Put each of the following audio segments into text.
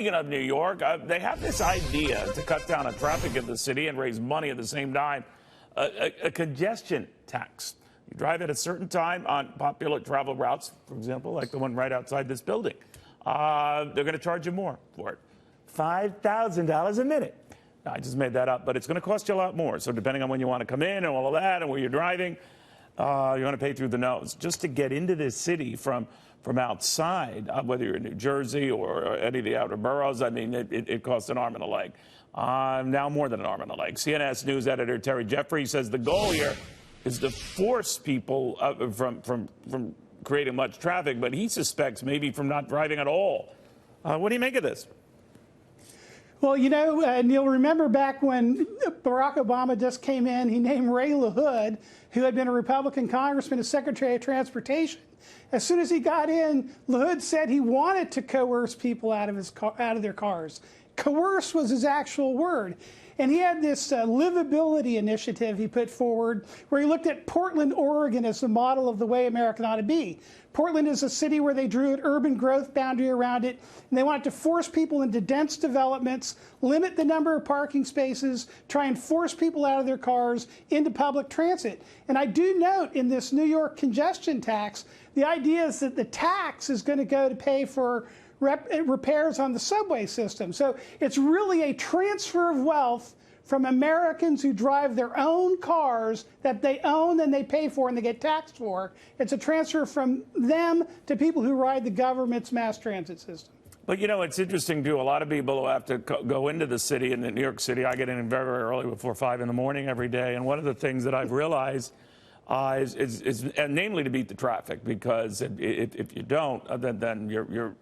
Speaking of New York, they have this idea to cut down on traffic in the city and raise money at the same time, a congestion tax. You drive at a certain time on popular travel routes, for example, like the one right outside this building. They're going to charge you more for it. $5,000 a minute. Now, I just made that up, but it's going to cost you a lot more. So depending on when you want to come in and all of that and where you're driving, you're going to pay through the nose. Just to get into this city from outside, whether you're in New Jersey or any of the outer boroughs, I mean, it costs an arm and a leg. Now more than an arm and a leg. CNN News editor Terry Jeffrey says the goal here is to force people from creating much traffic, but he suspects maybe from not driving at all. What do you make of this? Well, you know, Neil, remember back when Barack Obama just came in, he named Ray LaHood, who had been a Republican congressman, as Secretary of Transportation. As soon as he got in, LaHood said he wanted to coerce people out of their cars. Coerce was his actual word. And he had this livability initiative he put forward where he looked at Portland, Oregon as the model of the way America ought to be. Portland is a city where they drew an urban growth boundary around it, and they wanted to force people into dense developments, limit the number of parking spaces, try and force people out of their cars into public transit. And I do note in this New York congestion tax, the idea is that the tax is going to go to pay for repairs on the subway system. So it's really a transfer of wealth from Americans who drive their own cars that they own and they pay for and they get taxed for. It's a transfer from them to people who ride the government's mass transit system. But, you know, it's interesting, too. A lot of people who have to go into the city, in New York City, I get in very, very early, before 5 in the morning every day. And one of the things that I've realized is namely to beat the traffic, because if you don't, then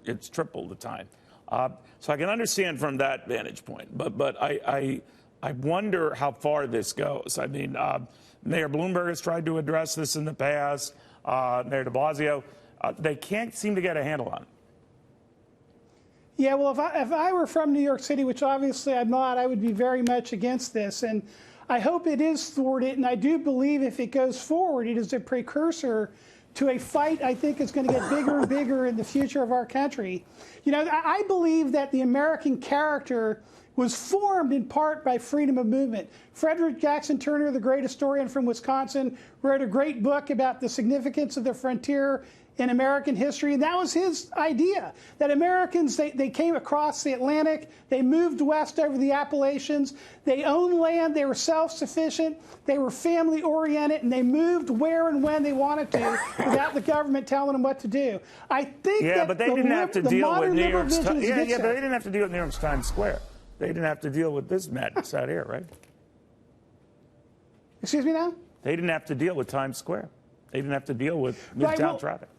it's triple the time. So I can understand from that vantage point, but I wonder how far this goes. I mean, Mayor Bloomberg has tried to address this in the past. Mayor de Blasio, they can't seem to get a handle on it. Yeah, well, if I were from New York City, which obviously I'm not, I would be very much against this. And I hope it is thwarted, and I do believe if it goes forward, it is a precursor to a fight I think is going to get bigger and bigger in the future of our country. You know, I believe that the American character was formed in part by freedom of movement. Frederick Jackson Turner, the great historian from Wisconsin, wrote a great book about the significance of the frontier in American history, and that was his idea, that Americans, they came across the Atlantic, they moved west over the Appalachians, they owned land, they were self-sufficient, they were family-oriented, and they moved where and when they wanted to without the government telling them what to do. I think but they didn't have to deal with New York's but they didn't have to deal with New York's Times Square. They didn't have to deal with this madness out here, right? Excuse me now? They didn't have to deal with Times Square. They didn't have to deal with Midtown traffic.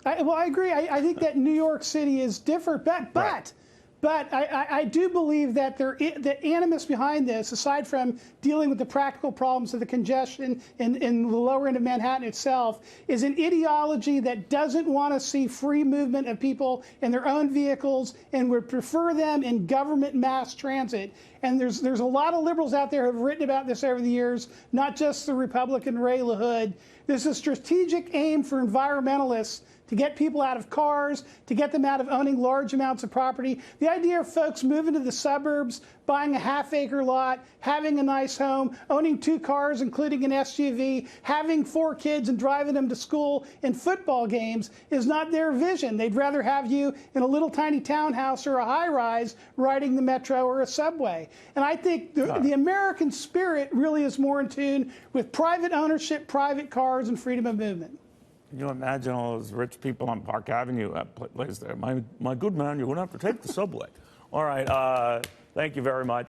Well, I agree. I think that New York City is different, but I do believe that the animus behind this, aside from dealing with the practical problems of the congestion in the lower end of Manhattan itself, is an ideology that doesn't want to see free movement of people in their own vehicles and would prefer them in government mass transit. And there's a lot of liberals out there who have written about this over the years, not just the Republican Ray LaHood. There's a strategic aim for environmentalists to get people out of cars, to get them out of owning large amounts of property. The idea of folks moving to the suburbs, buying a half-acre lot, having a nice home, owning 2 cars, including an SUV, having 4 kids and driving them to school and football games is not their vision. They'd rather have you in a little tiny townhouse or a high-rise riding the metro or a subway. And I think the American spirit really is more in tune with private ownership, private cars, and freedom of movement. Can you imagine all those rich people on Park Avenue place there? My good man, you're going to have to take the subway. All right. Thank you very much.